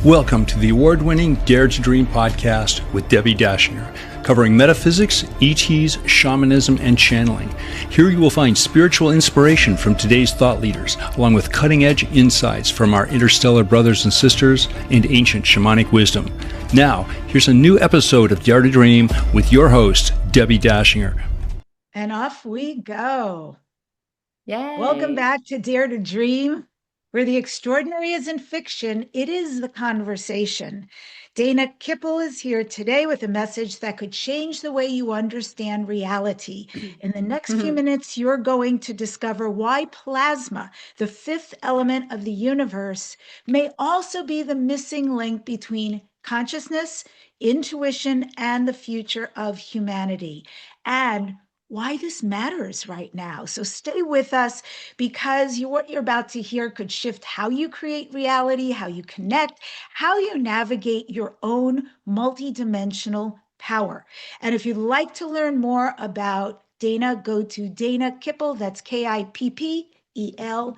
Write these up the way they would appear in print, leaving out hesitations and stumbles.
Welcome to the award-winning Dare to Dream podcast with Debbi Dachinger, covering metaphysics, ETs, shamanism, and channeling. Here you will find spiritual inspiration from today's thought leaders, along with cutting-edge insights from our interstellar brothers and sisters and ancient shamanic wisdom. Now, here's a new episode of Dare to Dream with your host, Debbi Dachinger. And off we go. Yay. Welcome back to Dare to Dream, where the extraordinary isn't fiction, it is the conversation. Dana Kippel is here today with a message that could change the way you understand reality. In the next few minutes, you're going to discover why plasma, the fifth element of the universe, may also be the missing link between consciousness, intuition, and the future of humanity. And why this matters right now. So stay with us, because what you're about to hear could shift how you create reality, how you connect, how you navigate your own multidimensional power. And if you'd like to learn more about Dana, go to Dana Kippel, that's KIPPEL.com.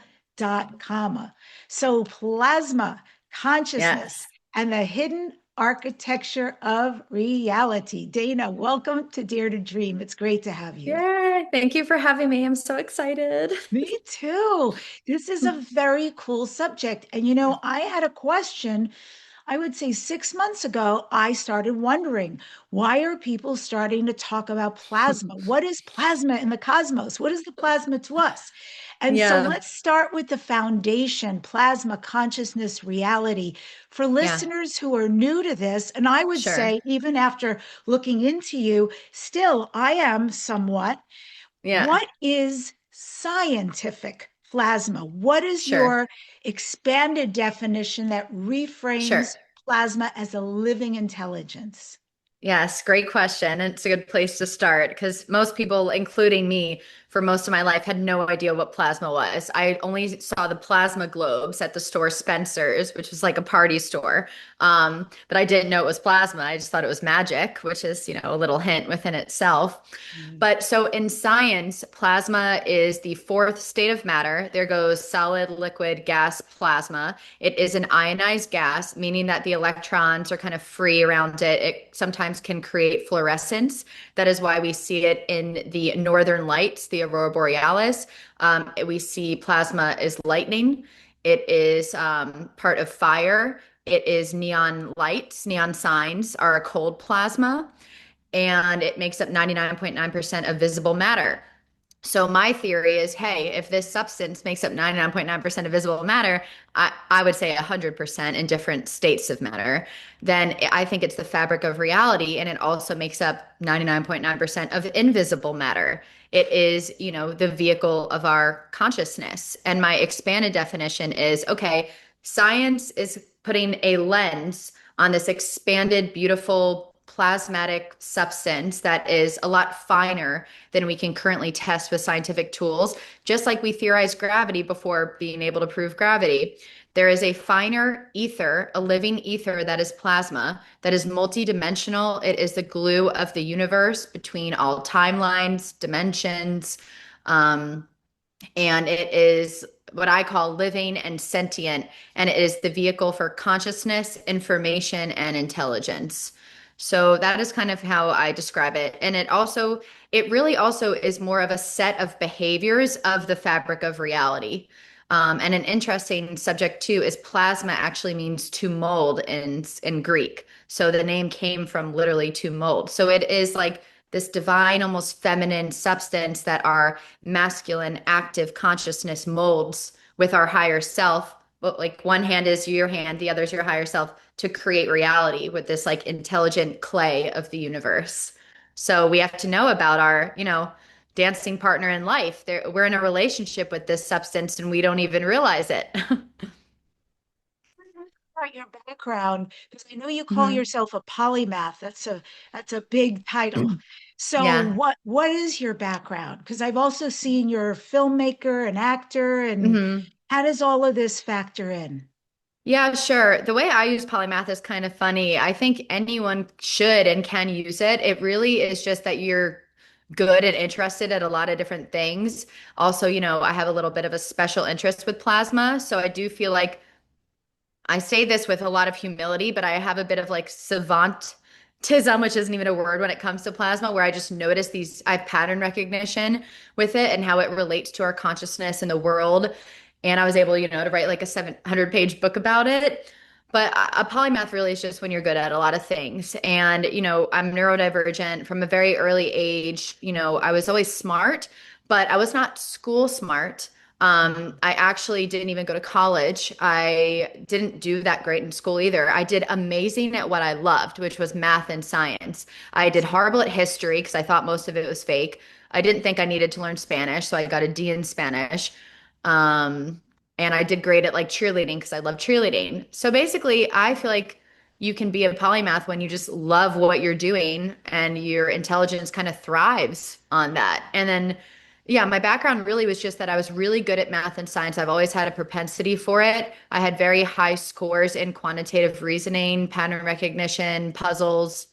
So plasma, consciousness, and the hidden architecture of reality. Dana, welcome to Dare to Dream. It's great to have you. Yay. Thank you for having me. I'm so excited. Me too. This is a very cool subject. And I had a question. I would say 6 months ago, I started wondering, why are people starting to talk about plasma? What is plasma in the cosmos? What is the plasma to us? And so let's start with the foundation, plasma, consciousness, reality. For listeners who are new to this, and I would say, even after looking into you, still, I am somewhat. What is scientific plasma? What is your expanded definition that reframes plasma as a living intelligence? Yes, great question. And it's a good place to start, because most people, including me, for most of my life had no idea what plasma was. I only saw the plasma globes at the store Spencer's, which was like a party store. But I didn't know it was plasma. I just thought it was magic, which is, a little hint within itself. But so in science, plasma is the fourth state of matter. There goes solid, liquid, gas, plasma. It is an ionized gas, meaning that the electrons are kind of free around it. It sometimes can create fluorescence. That is why we see it in the northern lights, the aurora borealis. We see plasma is lightning. It is part of fire. It is neon lights. Neon signs are a cold plasma, and it makes up 99.9% of visible matter. So my theory is, hey, if this substance makes up 99.9% of visible matter, I would say 100% in different states of matter, then I think it's the fabric of reality, and it also makes up 99.9% of invisible matter. It is, the vehicle of our consciousness. And my expanded definition is, okay, science is putting a lens on this expanded, beautiful, plasmatic substance that is a lot finer than we can currently test with scientific tools. Just like we theorized gravity before being able to prove gravity, there is a finer ether, a living ether that is plasma, that is multidimensional. It is the glue of the universe between all timelines, dimensions, and it is what I call living and sentient, and it is the vehicle for consciousness, information, and intelligence. So that is kind of how I describe it. And it really also is more of a set of behaviors of the fabric of reality. And an interesting subject too is plasma actually means to mold in Greek. So the name came from literally to mold. So it is like this divine, almost feminine substance that our masculine, active consciousness molds with our higher self. Well, like one hand is your hand, the other is your higher self, to create reality with this like intelligent clay of the universe. So we have to know about our, dancing partner in life. We're in a relationship with this substance and we don't even realize it. Your background, because I know you call yourself a polymath. That's a big title. So what is your background? Because I've also seen you're a filmmaker, an actor, and how does all of this factor in? Yeah, sure. The way I use polymath is kind of funny. I think anyone should and can use it. It really is just that you're good and interested at a lot of different things. Also, I have a little bit of a special interest with plasma. So I do feel like I say this with a lot of humility, but I have a bit of like savantism, which isn't even a word when it comes to plasma, where I just notice I have pattern recognition with it and how it relates to our consciousness in the world. And I was able, to write like a 700-page book about it. But a polymath really is just when you're good at a lot of things. And, I'm neurodivergent from a very early age. I was always smart, but I was not school smart. I actually didn't even go to college. I didn't do that great in school either. I did amazing at what I loved, which was math and science. I did horrible at history because I thought most of it was fake. I didn't think I needed to learn Spanish, so I got a D in Spanish. Um, and I did great at like cheerleading because I love cheerleading. So basically, I feel like you can be a polymath when you just love what you're doing and your intelligence kind of thrives on that. And then yeah, my background really was just that I was really good at math and science. I've always had a propensity for it. I had very high scores in quantitative reasoning, pattern recognition, puzzles.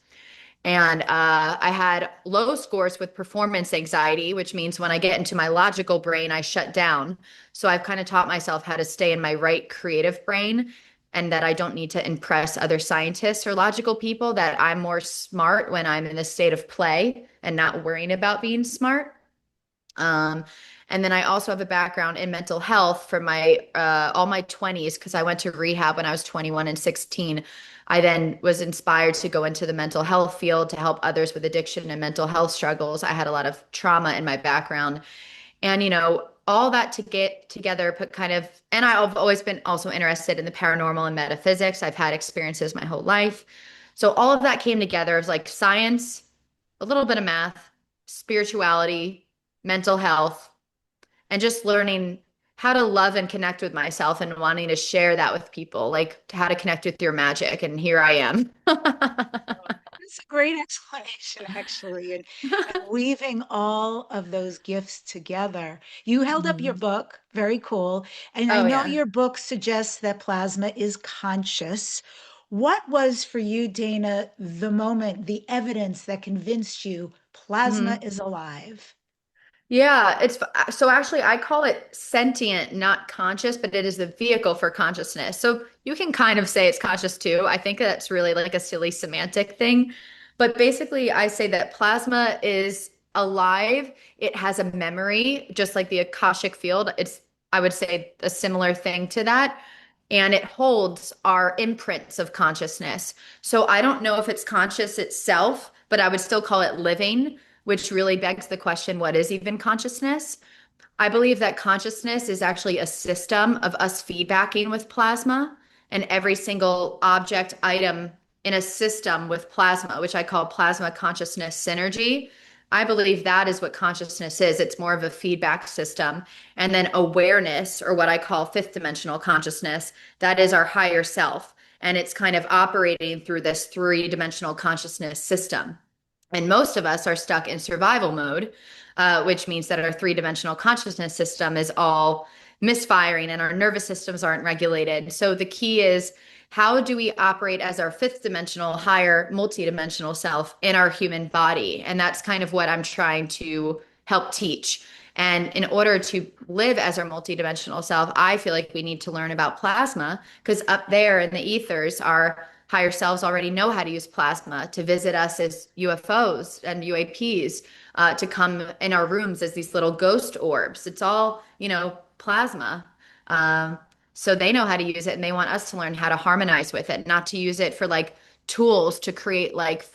And I had low scores with performance anxiety, which means when I get into my logical brain, I shut down. So I've kind of taught myself how to stay in my right creative brain and that I don't need to impress other scientists or logical people, that I'm more smart when I'm in a state of play and not worrying about being smart. Um, and then I also have a background in mental health from my all my 20s because I went to rehab when I was 21 and 16. I then was inspired to go into the mental health field to help others with addiction and mental health struggles. I had a lot of trauma in my background. And, all that to get together, put kind of, and I've always been also interested in the paranormal and metaphysics. I've had experiences my whole life. So all of that came together as like science, a little bit of math, spirituality, mental health, and just learning how to love and connect with myself and wanting to share that with people, like how to connect with your magic. And here I am. That's a great explanation, actually, and weaving all of those gifts together. You held up your Mhm. book, very cool. And I Oh, know yeah. your book suggests that plasma is conscious. What was for you, Dana, the moment, the evidence that convinced you plasma Mhm. is alive? Yeah, so actually I call it sentient, not conscious, but it is the vehicle for consciousness. So you can kind of say it's conscious too. I think that's really like a silly semantic thing. But basically, I say that plasma is alive. It has a memory, just like the Akashic field. I would say, a similar thing to that. And it holds our imprints of consciousness. So I don't know if it's conscious itself, but I would still call it living, which really begs the question, what is even consciousness? I believe that consciousness is actually a system of us feedbacking with plasma, and every single object item in a system with plasma, which I call plasma consciousness synergy. I believe that is what consciousness is. It's more of a feedback system. And then awareness, or what I call fifth dimensional consciousness, that is our higher self. And it's kind of operating through this three-dimensional consciousness system. And most of us are stuck in survival mode, which means that our three-dimensional consciousness system is all misfiring and our nervous systems aren't regulated. So the key is, how do we operate as our fifth dimensional, higher multidimensional self in our human body? And that's kind of what I'm trying to help teach. And in order to live as our multidimensional self, I feel like we need to learn about plasma, because up there in the ethers, our higher selves already know how to use plasma to visit us as UFOs and UAPs, to come in our rooms as these little ghost orbs. It's all, plasma. Um, so they know how to use it and they want us to learn how to harmonize with it, not to use it for like tools to create like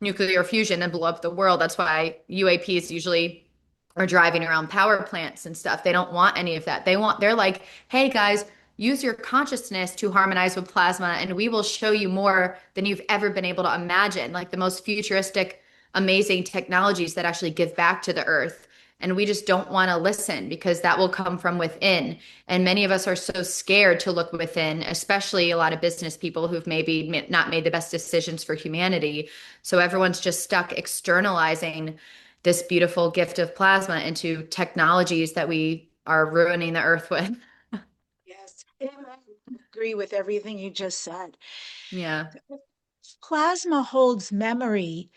nuclear fusion and blow up the world. That's why UAPs usually are driving around power plants and stuff. They don't want any of that. They're like, hey guys, use your consciousness to harmonize with plasma, and we will show you more than you've ever been able to imagine, like the most futuristic, amazing technologies that actually give back to the earth. And we just don't want to listen because that will come from within. And many of us are so scared to look within, especially a lot of business people who've maybe not made the best decisions for humanity. So everyone's just stuck externalizing this beautiful gift of plasma into technologies that we are ruining the earth with. Yes, and I agree with everything you just said. Yeah. Plasma holds memory.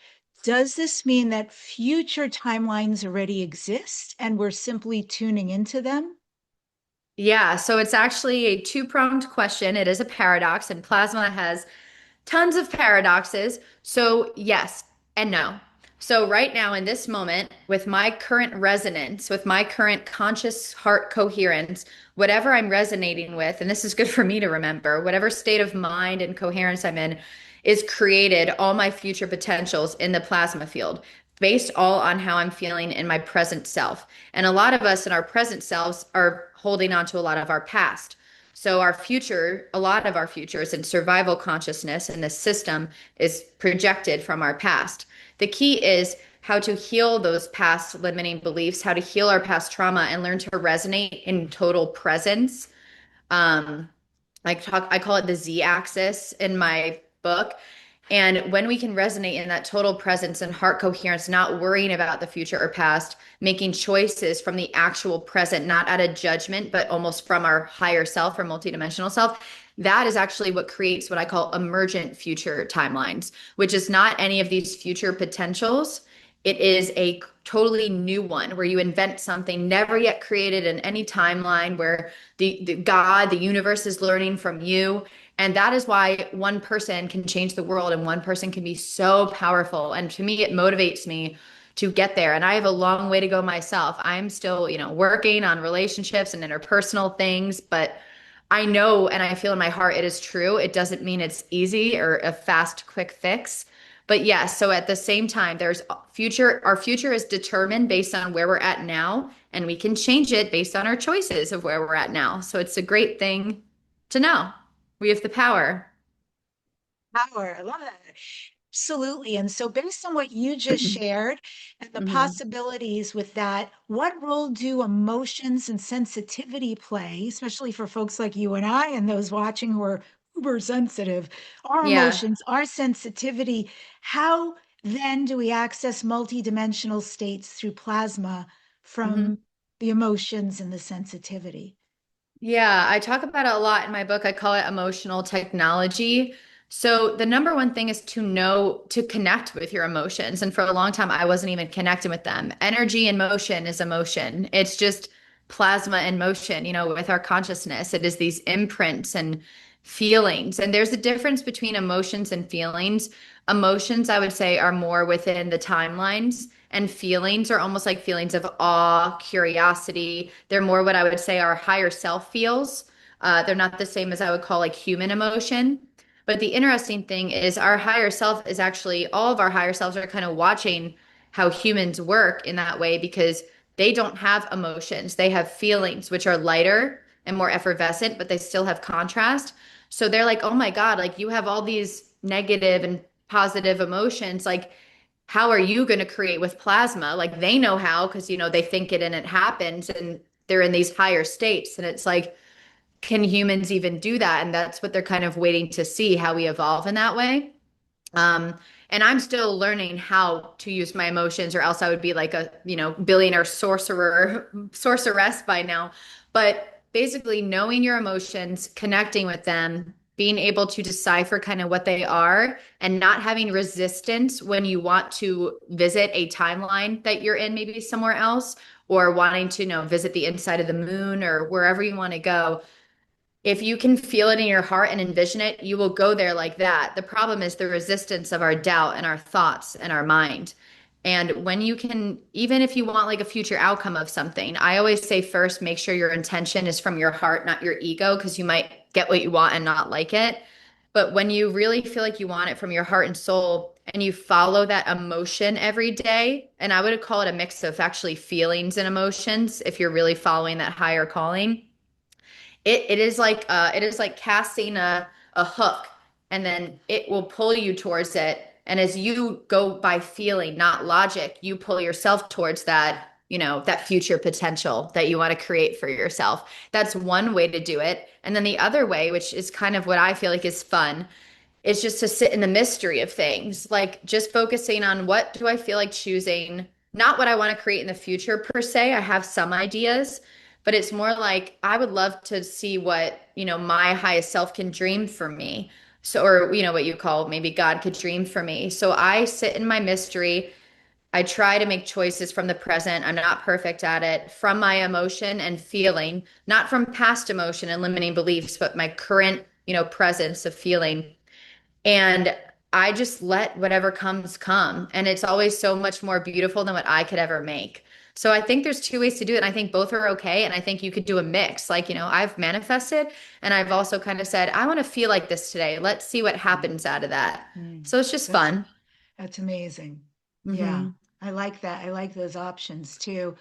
Does this mean that future timelines already exist and we're simply tuning into them? Yeah, so it's actually a two-pronged question. It is a paradox, and plasma has tons of paradoxes. So, yes and no. So, right now, in this moment, with my current resonance, with my current conscious heart coherence, whatever I'm resonating with, and this is good for me to remember, whatever state of mind and coherence I'm in, is created all my future potentials in the plasma field based all on how I'm feeling in my present self. And a lot of us in our present selves are holding on to a lot of our past. So our future, a lot of our future is in survival consciousness, and the system is projected from our past. The key is how to heal those past limiting beliefs, how to heal our past trauma and learn to resonate in total presence. Um, I call it the Z axis in my book. And when we can resonate in that total presence and heart coherence, not worrying about the future or past, making choices from the actual present, not out of judgment, but almost from our higher self or multidimensional self, that is actually what creates what I call emergent future timelines, which is not any of these future potentials. It is a totally new one where you invent something never yet created in any timeline, where the God, the universe is learning from you. And that is why one person can change the world and one person can be so powerful. And to me, it motivates me to get there. And I have a long way to go myself. I'm still, working on relationships and interpersonal things, but I know and I feel in my heart it is true. It doesn't mean it's easy or a fast, quick fix. But yes, so at the same time, our future is determined based on where we're at now, and we can change it based on our choices of where we're at now. So it's a great thing to know. We have the power. Power. I love that. Absolutely. And so, based on what you just shared and the Mhm. possibilities with that, what role do emotions and sensitivity play, especially for folks like you and I and those watching who are uber sensitive? Our Yeah. emotions, our sensitivity, how then do we access multidimensional states through plasma Mhm. from the emotions and the sensitivity? Yeah, I talk about it a lot in my book. I call it emotional technology. So the number one thing is to know to connect with your emotions. And for a long time, I wasn't even connecting with them. Energy and motion is emotion. It's just plasma and motion, with our consciousness. It is these imprints and feelings. And there's a difference between emotions and feelings. Emotions, I would say, are more within the timelines, and feelings are almost like feelings of awe, curiosity. They're more what I would say our higher self feels. They're not the same as I would call like human emotion. But the interesting thing is, our higher self is actually all of our higher selves are kind of watching how humans work in that way, because they don't have emotions. They have feelings, which are lighter and more effervescent, but they still have contrast. So they're like, oh my God, like you have all these negative and positive emotions. Like, how are you going to create with plasma? Like they know how, because they think it and it happens, and they're in these higher states. And it's like, can humans even do that? And that's what they're kind of waiting to see, how we evolve in that way. Um, and I'm still learning how to use my emotions, or else I would be like a, billionaire sorceress by now. But basically, knowing your emotions, connecting with them, being able to decipher kind of what they are, and not having resistance when you want to visit a timeline that you're in, maybe somewhere else, or wanting to, visit the inside of the moon or wherever you want to go. If you can feel it in your heart and envision it, you will go there like that. The problem is the resistance of our doubt and our thoughts and our mind. And when you can, even if you want like a future outcome of something, I always say first, make sure your intention is from your heart, not your ego, because you might get what you want and not like it. But when you really feel like you want it from your heart and soul, and you follow that emotion every day, and I would call it a mix of actually feelings and emotions, if you're really following that higher calling, it is like casting a hook, and then it will pull you towards it. And as you go by feeling, not logic, you pull yourself towards that future potential that you want to create for yourself. That's one way to do it. And then the other way, which is kind of what I feel like is fun, is just to sit in the mystery of things, like just focusing on what do I feel like choosing, not what I want to create in the future per se. I have some ideas, but it's more like I would love to see what, my highest self can dream for me. So, or, what you call maybe God could dream for me. So I sit in my mystery, I try to make choices from the present. I'm not perfect at it, from my emotion and feeling, not from past emotion and limiting beliefs, but my current, presence of feeling. And I just let whatever comes come. And it's always so much more beautiful than what I could ever make. So I think there's two ways to do it. And I think both are okay. And I think you could do a mix. Like, I've manifested and I've also kind of said, I want to feel like this today. Let's see what happens out of that. Mm. So it's just That's fun. that's amazing. Yeah, Hmm. I like that. I like those options too,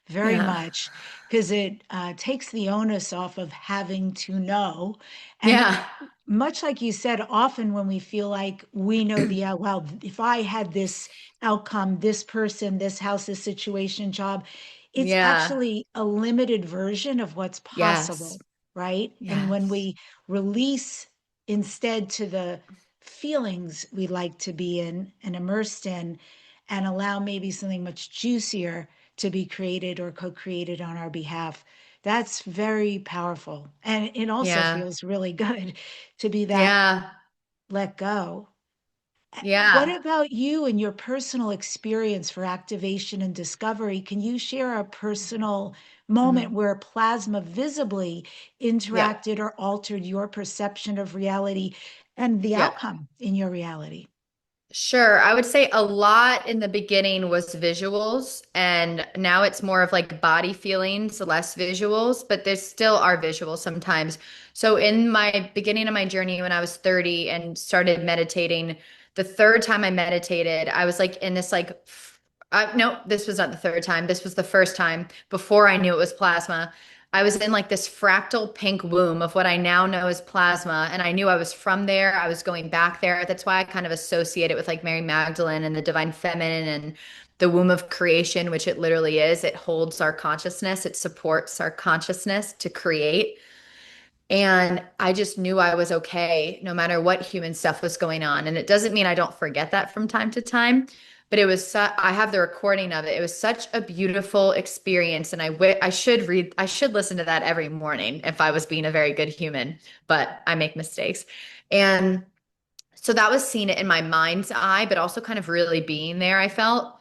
very Yeah. much, because it takes the onus off of having to know. And Yeah. much like you said, often when we feel like we know well, if I had this outcome, this person, this house, this situation, job, it's Yeah. actually a limited version of what's possible, Yes. right? And when Yes. we release instead to the feelings we like to be in and immersed in, and allow maybe something much juicier to be created or co-created on our behalf. That's very powerful. And it also Yeah. feels really good to be that Yeah. let go. What Yeah. about you and your personal experience for activation and discovery? Can you share a personal moment Hmm. where plasma visibly Yep. interacted or altered your perception of reality and the Yep. outcome in your reality? Sure. I would say a lot in the beginning was visuals, and now it's more of like body feelings, less visuals, but there still are visuals sometimes. So in my beginning of my journey when I was 30 and started meditating, the third time I meditated, I was like in this like no, this was not the third time. This was the first time before I knew it was plasma. I was in like this fractal pink womb of what I now know as plasma. And I knew I was from there. I was going back there. That's why I kind of associate it with like Mary Magdalene and the divine feminine and the womb of creation, which it literally is. It holds our consciousness, it supports our consciousness to create. And I just knew I was okay no matter what human stuff was going on. And it doesn't mean I don't forget that from time to time, but I have the recording of it. It was such a beautiful experience. And I should listen to that every morning if I was being a very good human, but I make mistakes. And so that was seeing it in my mind's eye, but also kind of really being there, I felt.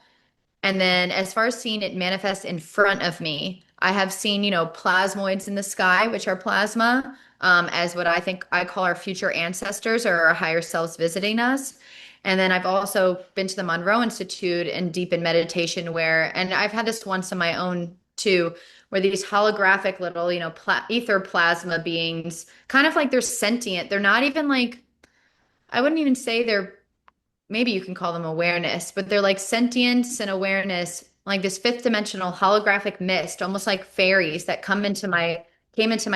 And then as far as seeing it manifest in front of me, I have seen, plasmoids in the sky, which are plasma, as what I think I call our future ancestors or our higher selves visiting us. And then I've also been to the Monroe Institute and deep in meditation and I've had this once on my own too, where these holographic little, ether plasma beings, kind of like they're sentient. They're not even like, I wouldn't even say they're, maybe you can call them awareness, but they're like sentience and awareness, like this fifth dimensional holographic mist, almost like fairies that came into my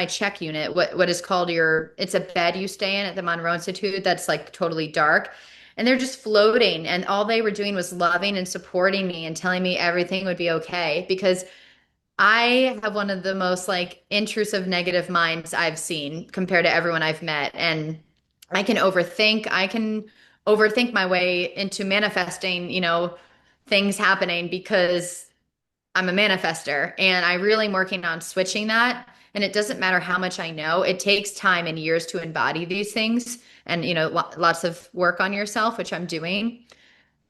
check unit, what is called it's a bed you stay in at the Monroe Institute that's like totally dark. And they're just floating. And all they were doing was loving and supporting me and telling me everything would be okay. Because I have one of the most like intrusive negative minds I've seen compared to everyone I've met. And I can overthink my way into manifesting, things happening because I'm a manifester and I really am working on switching that. And it doesn't matter how much I know, it takes time and years to embody these things and, lots of work on yourself, which I'm doing.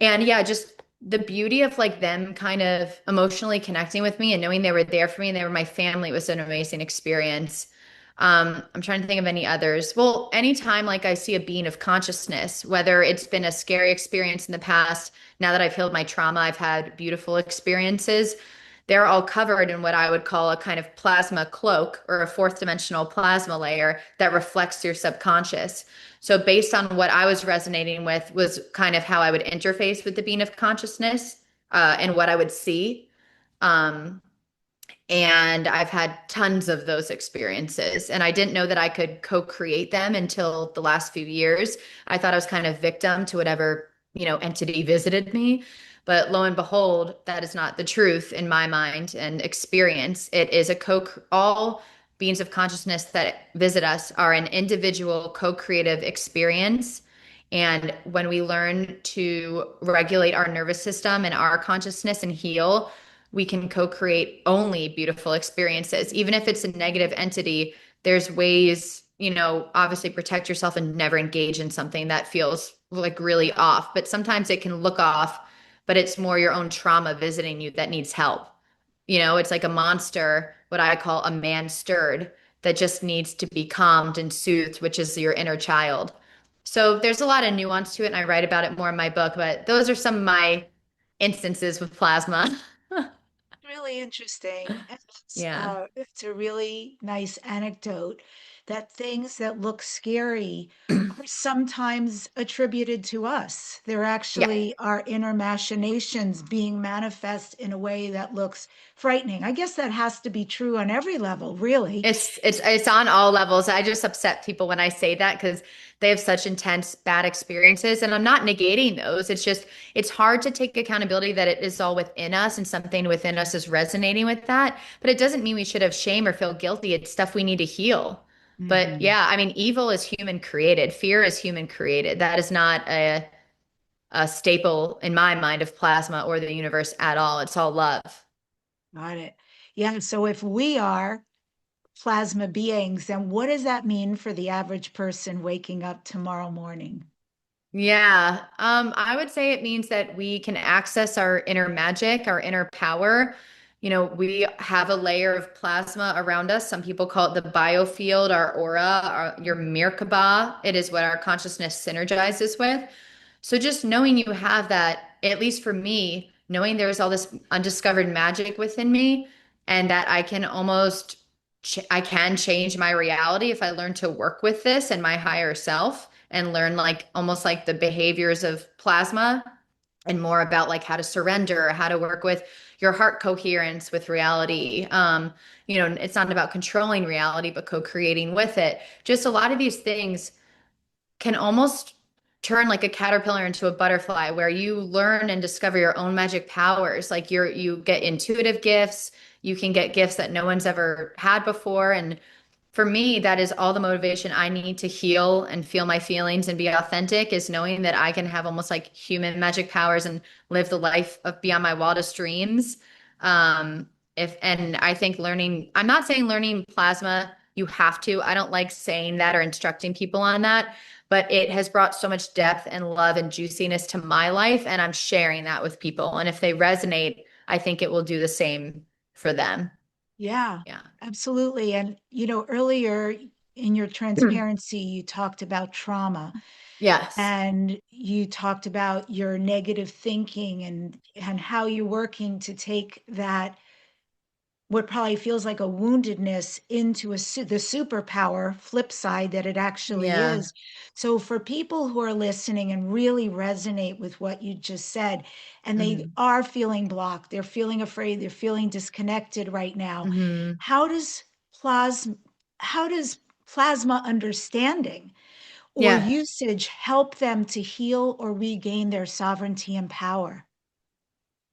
And yeah, just the beauty of like them kind of emotionally connecting with me and knowing they were there for me and they were my family was an amazing experience. I'm trying to think of any others. Well, anytime like I see a being of consciousness, whether it's been a scary experience in the past, now that I've healed my trauma, I've had beautiful experiences. They're all covered in what I would call a kind of plasma cloak or a fourth dimensional plasma layer that reflects your subconscious. So based on what I was resonating with was kind of how I would interface with the being of consciousness and what I would see. Um, and I've had tons of those experiences. And I didn't know that I could co-create them until the last few years. I thought I was kind of victim to whatever, entity visited me. But lo and behold, that is not the truth in my mind and experience. It is all beings of consciousness that visit us are an individual co-creative experience. And when we learn to regulate our nervous system and our consciousness and heal, we can co-create only beautiful experiences. Even if it's a negative entity, there's ways, obviously protect yourself and never engage in something that feels like really off. But sometimes it can look off, but it's more your own trauma visiting you that needs help. It's like a monster, what I call a man stirred, that just needs to be calmed and soothed, which is your inner child. So there's a lot of nuance to it, and I write about it more in my book, but those are some of my instances with plasma. Really interesting. And Yeah. it's a really nice anecdote that things that look scary are sometimes attributed to us. They're Yeah. actually our inner machinations being manifest in a way that looks frightening. I guess that has to be true on every level, really. It's on all levels. I just upset people when I say that because they have such intense bad experiences, and I'm not negating those. It's just it's hard to take accountability that it is all within us and something within us is resonating with that. But it doesn't mean we should have shame or feel guilty. It's stuff we need to heal. But Hmm. yeah, I mean, evil is human created. Fear is human created. That is not a staple in my mind of plasma or the universe at all. It's all love. Got it. Yeah. So if we are plasma beings, then what does that mean for the average person waking up tomorrow morning? Yeah, I would say it means that we can access our inner magic, our inner power. We have a layer of plasma around us. Some people call it the biofield, our aura, your Merkaba. It is what our consciousness synergizes with. So just knowing you have that, at least for me, knowing there's all this undiscovered magic within me, and that I can almost, I can change my reality if I learn to work with this and my higher self and learn like almost like the behaviors of plasma and more about like how to surrender, how to work with your heart coherence with reality. It's not about controlling reality, but co-creating with it. Just a lot of these things can almost turn like a caterpillar into a butterfly where you learn and discover your own magic powers. Like you get intuitive gifts, you can get gifts that no one's ever had before. And for me, that is all the motivation I need to heal and feel my feelings and be authentic, is knowing that I can have almost like human magic powers and live the life of beyond my wildest dreams. If and I think I'm not saying learning plasma, you have to. I don't like saying that or instructing people on that, but it has brought so much depth and love and juiciness to my life, and I'm sharing that with people. And if they resonate, I think it will do the same for them. Yeah, Yeah. absolutely. And, earlier in your transparency, you talked about trauma Yes. and you talked about your negative thinking and how you're working to take that what probably feels like a woundedness into the superpower flip side that it actually Yeah. is. So for people who are listening and really resonate with what you just said, and they Mhm. are feeling blocked, they're feeling afraid, they're feeling disconnected right now, Hmm. how does plasma how does plasma understanding or Yeah. usage help them to heal or regain their sovereignty and power?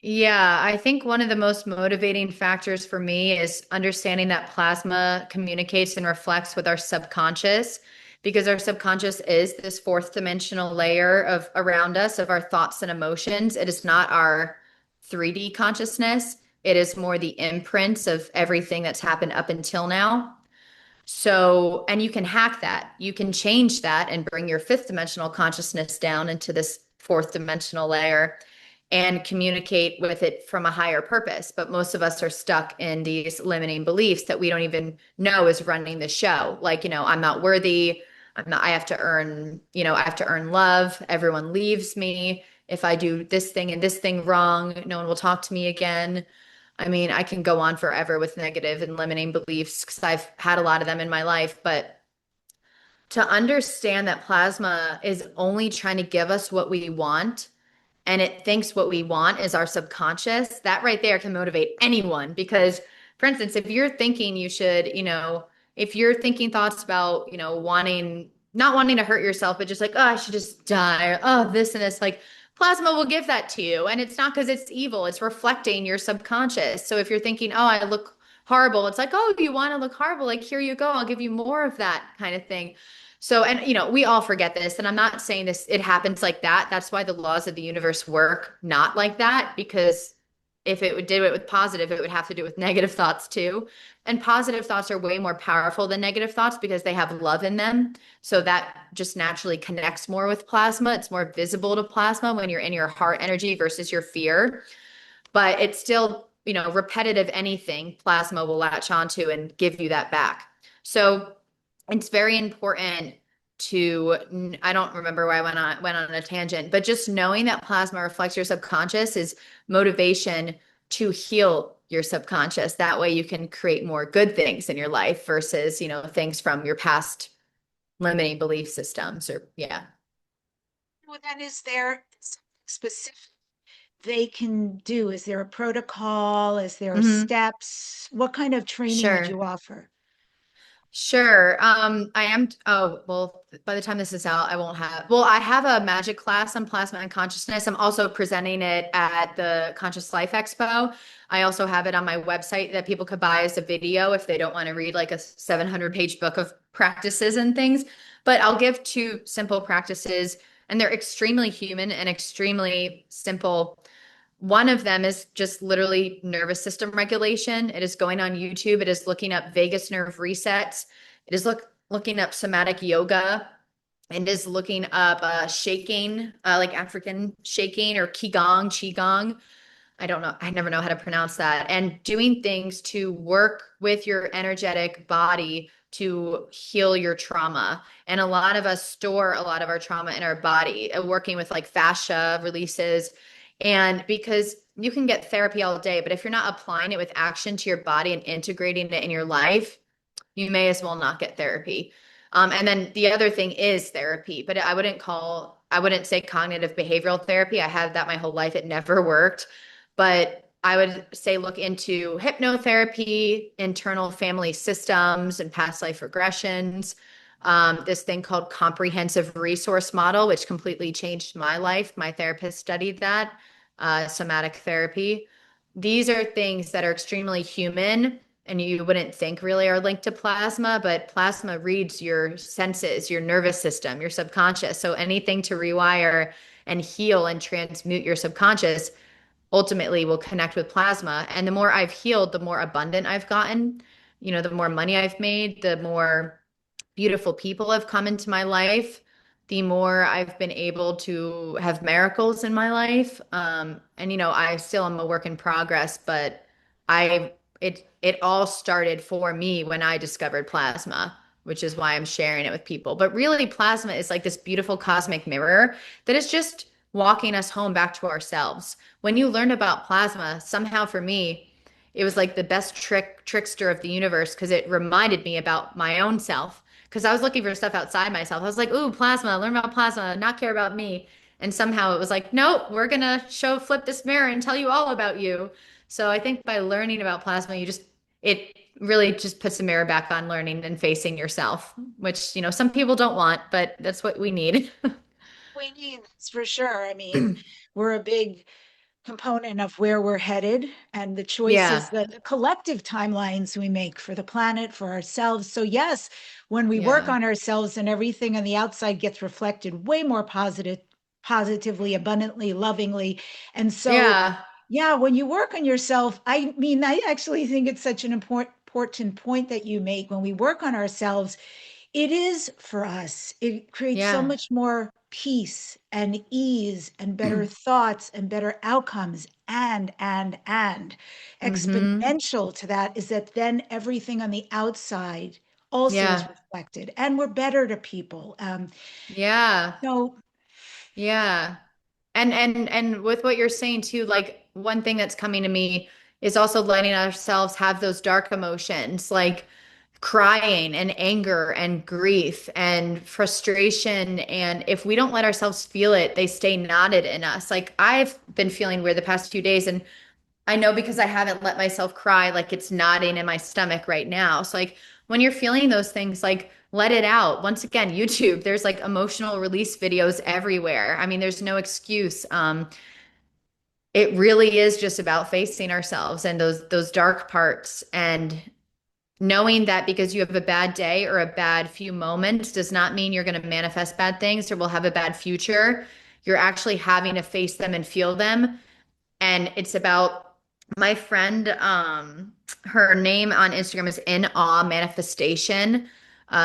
Yeah. I think one of the most motivating factors for me is understanding that plasma communicates and reflects with our subconscious, because our subconscious is this fourth dimensional layer of around us of our thoughts and emotions. It is not our 3D consciousness. It is more the imprints of everything that's happened up until now. So, and you can hack that. You can change that and bring your fifth dimensional consciousness down into this fourth dimensional layer and communicate with it from a higher purpose. But most of us are stuck in these limiting beliefs that we don't even know is running the show. Like, I'm not worthy. I have to earn, I have to earn love. Everyone leaves me. If I do this thing and this thing wrong, no one will talk to me again. I mean, I can go on forever with negative and limiting beliefs because I've had a lot of them in my life. But to understand that plasma is only trying to give us what we want, and it thinks what we want is our subconscious, that right there can motivate anyone. Because, for instance, if you're thinking you should, if you're thinking thoughts about, not wanting to hurt yourself, but just like, oh, I should just die, or oh, this and this, like plasma will give that to you. And it's not because it's evil, it's reflecting your subconscious. So if you're thinking, oh, I look horrible, it's like, oh, you want to look horrible, like here you go, I'll give you more of that kind of thing. So, and we all forget this, and I'm not saying this, it happens like that. That's why the laws of the universe work not like that, because if it would do it with positive, it would have to do with negative thoughts too. And positive thoughts are way more powerful than negative thoughts because they have love in them. So that just naturally connects more with plasma. It's more visible to plasma when you're in your heart energy versus your fear. But it's still, repetitive anything plasma will latch onto and give you that back. So it's very important to, I don't remember why I went on a tangent, but just knowing that plasma reflects your subconscious is motivation to heal your subconscious. That way you can create more good things in your life versus, things from your past limiting belief systems or yeah. Well, then is there something specific they can do? Is there a protocol? Is there Hmm. steps? What kind of training would Sure. you offer? Sure. I am. Oh, well, by the time this is out, I won't have. Well, I have a magic class on plasma and consciousness. I'm also presenting it at the Conscious Life Expo. I also have it on my website that people could buy as a video if they don't want to read like a 700-page book of practices and things. But I'll give two simple practices, and they're extremely human and extremely simple. One of them is just literally nervous system regulation. It is going on YouTube. It is looking up vagus nerve resets. It is looking up somatic yoga. It is looking up shaking, like African shaking or qigong. I don't know. I never know how to pronounce that. And doing things to work with your energetic body to heal your trauma. And a lot of us store a lot of our trauma in our body, working with like fascia releases. And because you can get therapy all day, but if you're not applying it with action to your body and integrating it in your life, you may as well not get therapy. And then the other thing is therapy, but I wouldn't say cognitive behavioral therapy. I had that my whole life. It never worked. But I would say look into hypnotherapy, internal family systems, and past life regressions. This thing called comprehensive resource model, which completely changed my life. My therapist studied that, somatic therapy. These are things that are extremely human and you wouldn't think really are linked to plasma, but plasma reads your senses, your nervous system, your subconscious. So anything to rewire and heal and transmute your subconscious ultimately will connect with plasma. And the more I've healed, the more abundant I've gotten. The more money I've made, the more beautiful people have come into my life, the more I've been able to have miracles in my life. And I still am a work in progress, but I it all started for me when I discovered plasma, which is why I'm sharing it with people. But really, plasma is like this beautiful cosmic mirror that is just walking us home back to ourselves. When you learn about plasma, somehow for me, it was like the best trickster of the universe because it reminded me about my own self. Because I was looking for stuff outside myself. I was like, ooh, plasma, learn about plasma, not care about me. And somehow it was like, nope, we're gonna flip this mirror and tell you all about you. So I think by learning about plasma, it really just puts the mirror back on learning and facing yourself, which, some people don't want, but that's what we need. We need, that's for sure. I mean, we're a big component of where we're headed and the choices, Yeah. the collective timelines we make for the planet, for ourselves. So, yes, when we work Yeah. on ourselves and everything on the outside gets reflected way more positively, abundantly, lovingly. And so, Yeah. yeah, when you work on yourself, I mean, I actually think it's such an important point that you make. When we work on ourselves, it is for us. It creates so Yeah. much more peace and ease and better thoughts and better outcomes. And Mm-hmm. exponential to that is that then everything on the outside also is Yeah. reflected and we're better to people. Yeah. So Yeah. And with what you're saying too, like one thing that's coming to me is also letting ourselves have those dark emotions, like crying and anger and grief and frustration. And if we don't let ourselves feel it, they stay knotted in us. Like I've been feeling weird the past few days, and I know because I haven't let myself cry, like it's knotting in my stomach right now. So like when you're feeling those things, like let it out. Once again, YouTube, there's like emotional release videos everywhere. I mean, there's no excuse. It really is just about facing ourselves and those dark parts and knowing that because you have a bad day or a bad few moments does not mean you're going to manifest bad things or will have a bad future. You're actually having to face them and feel them. And it's about My friend, her name on Instagram is In Awe Manifestation.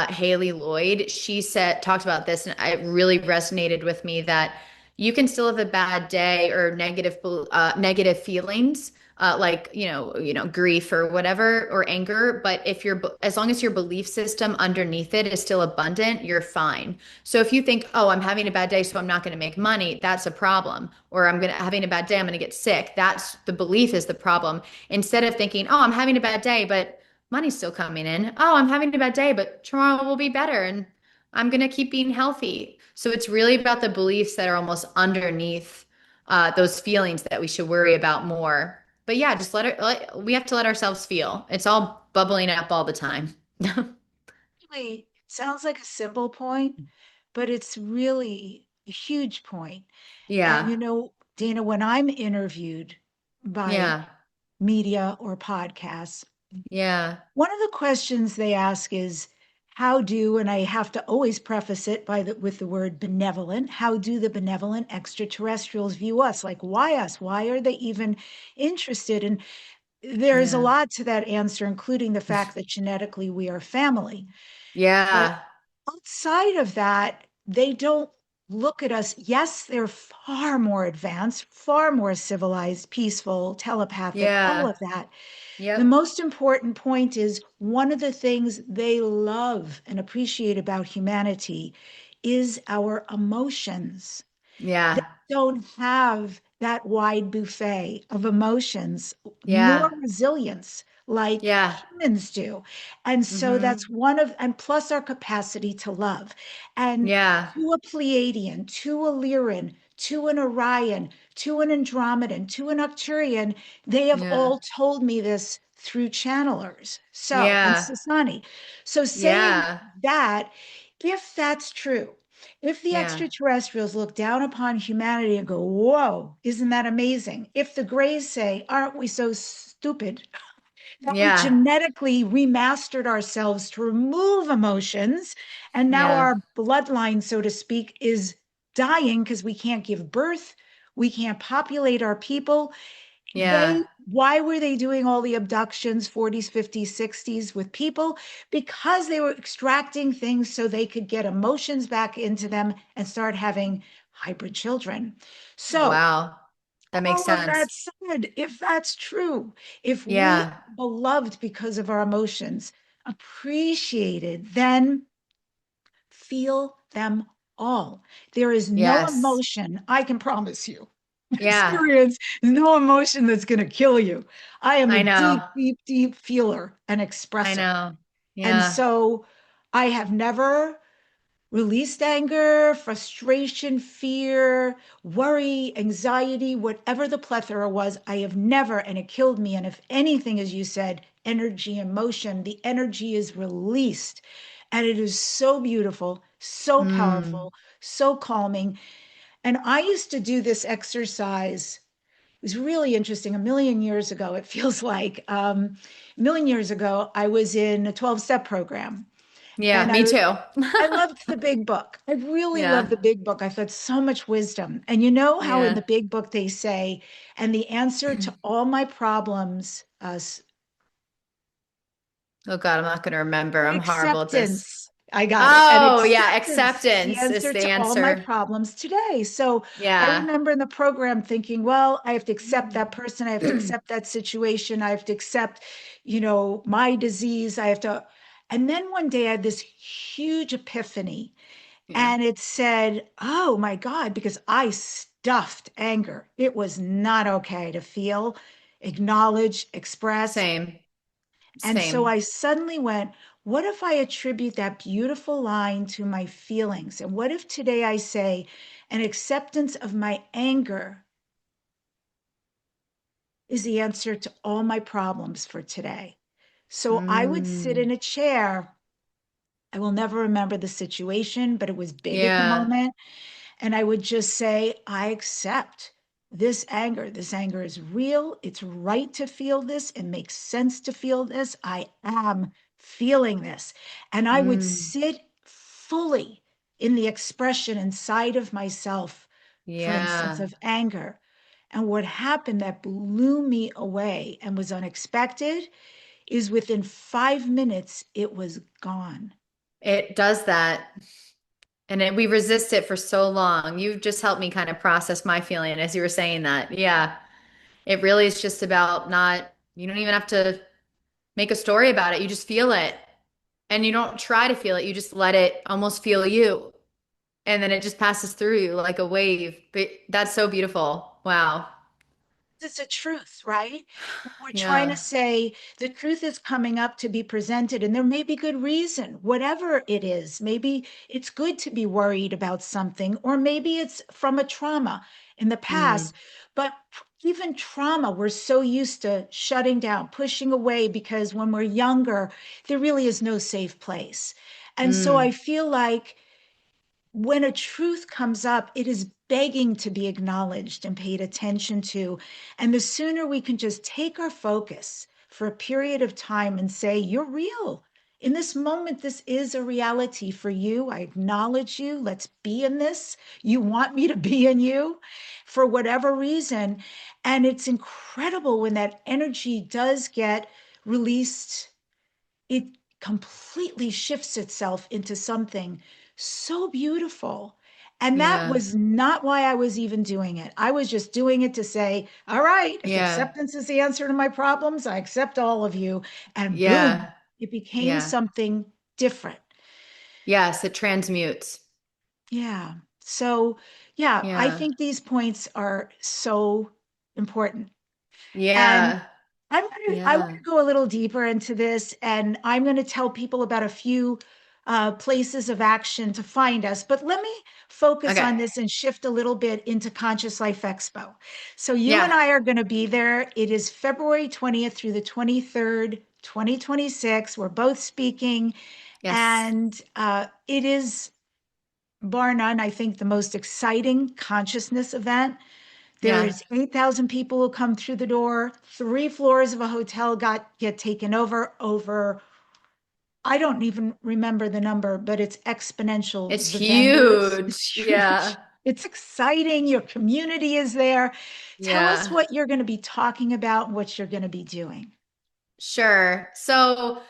Haley Lloyd. She said talked about this, and it really resonated with me that you can still have a bad day or negative feelings, like grief or whatever or anger. But if you're as long as your belief system underneath it is still abundant, you're fine. So if you think, oh, I'm having a bad day, so I'm not going to make money, that's a problem. Or having a bad day, I'm going to get sick. That's the belief is the problem. Instead of thinking, oh, I'm having a bad day, but money's still coming in. Oh, I'm having a bad day, but tomorrow will be better and I'm going to keep being healthy. So it's really about the beliefs that are almost underneath those feelings that we should worry about more. But yeah, just we have to let ourselves feel. It's all bubbling up all the time. Really, it sounds like a simple point, but it's really a huge point. And Yeah. Dana, when I'm interviewed by Yeah. media or podcasts, Yeah. one of the questions they ask is, how do, and I have to always preface it with the word benevolent, how do the benevolent extraterrestrials view us? Like, why us? Why are they even interested? And there's a Yeah. lot to that answer, including the fact that genetically we are family. But Yeah. outside of that, they don't look at us. Yes, they're far more advanced, far more civilized, peaceful, telepathic, all Yeah. of that. The Yep. most important point is one of the things they love and appreciate about humanity is our emotions. They Yeah. don't have that wide buffet of emotions, nor Yeah. resilience like Yeah. humans do. And so that's Hmm. one of, and plus our capacity to love. And Yeah. to a Pleiadian, to a Lyran, to an Orion, to an Andromedan, to an Arcturian, they have Yeah. all told me this through channelers. So, and Yeah. Sasani. So saying Yeah. that, if that's true, if the Yeah. extraterrestrials look down upon humanity and go, whoa, isn't that amazing? If the Greys say, aren't we so stupid that we Yeah. genetically remastered ourselves to remove emotions, and now Yeah. our bloodline, so to speak, is dying because we can't give birth, we can't populate our people. Yeah. Why were they doing all the abductions 40s, 50s, 60s with people? Because they were extracting things so they could get emotions back into them and start having hybrid children. So, Wow. That makes all of that sense. said, if that's true, if we Yeah. are beloved because of our emotions, appreciated, then feel them all. There is no Yes. emotion, I can promise you, Yeah. experience, no emotion that's going to kill you. I am a I deep, know. deep, deep feeler and I expresser. know. And Yeah. so I have never released anger, frustration, fear, worry, anxiety, whatever the plethora was. I have never, and it killed me. And if anything, as you said, energy, emotion, the energy is released. And it is so beautiful, so Mm. powerful, so calming. And I used to do this exercise. It was really interesting. A million years ago, it feels like a million years ago, I was in a 12-step program. Yeah, And me too. I loved the big book. I really loved Yeah. the big book. I thought so much wisdom. And you know how in Yeah. the big book they say, and the answer to all my problems, Oh God, I'm not going to remember. I'm horrible at this. acceptance. I got it. And Oh, yeah. acceptance is the Acceptance is answer the to all my answer. problems today. So I Yeah. remember in the program thinking, well, I have to accept that person. I have to accept that situation. I have to accept, my disease. I have to. And then one day I had this huge epiphany. Yeah. And it said, oh my God, because I stuffed anger. It was not okay to feel, acknowledge, express. Same. And so Same. I suddenly went, what if I attribute that beautiful line to my feelings? And what if today I say, an acceptance of my anger is the answer to all my problems for today? So I would sit Mm. in a chair. I will never remember the situation, but it was big at the Yeah. moment. And I would just say, I accept this anger. This anger is real. It's right to feel this. It makes sense to feel this. I am feeling this. And I would Mm. sit fully in the expression inside of myself, for instance, Yeah. of anger. And what happened that blew me away and was unexpected is within 5 minutes, it was gone. It does that. And we resist it for so long. You just helped me kind of process my feeling as you were saying that. Yeah. It really is just about not, you don't even have to make a story about it. You just feel it. And you don't try to feel it. You just let it almost feel you. And then it just passes through you like a wave. But that's so beautiful. Wow. It's a truth, right? We're trying to Yeah. say the truth is coming up to be presented, and there may be good reason, whatever it is. Maybe it's good to be worried about something, or maybe it's from a trauma in the Mm, past. But even trauma, we're so used to shutting down, pushing away, because when we're younger, there really is no safe place. And so I mm, feel like when a truth comes up, it is begging to be acknowledged and paid attention to. And the sooner we can just take our focus for a period of time and say, you're real. In this moment, this is a reality for you. I acknowledge you. Let's be in this. You want me to be in you for whatever reason. And it's incredible when that energy does get released, it completely shifts itself into something so beautiful. And that yeah. was not why I was even doing it. I was just doing it to say, all right, if Yeah. acceptance is the answer to my problems, I accept all of you. And boom, Yeah. it became Yeah. something different. Yes, it transmutes. Yeah. So, yeah, I Yeah. think these points are so important. And Yeah. I want Yeah. to go a little deeper into this, and I'm going to tell people about a few places of action to find us. But let me focus Okay. on this and shift a little bit into Conscious Life Expo. So you and Yeah. I are going to be there. It is February 20th through the 23rd, 2026. We're both speaking, Yes. and it is, bar none, I think, the most exciting consciousness event. Yeah. There's 8,000 people who come through the door. 3 floors of a hotel get taken over. I don't even remember the number, but it's exponential. It's The vendors, it's huge. huge. Yeah. It's exciting. Your community is there. Tell us Yeah. what you're going to be talking about and what you're going to be doing. Sure. So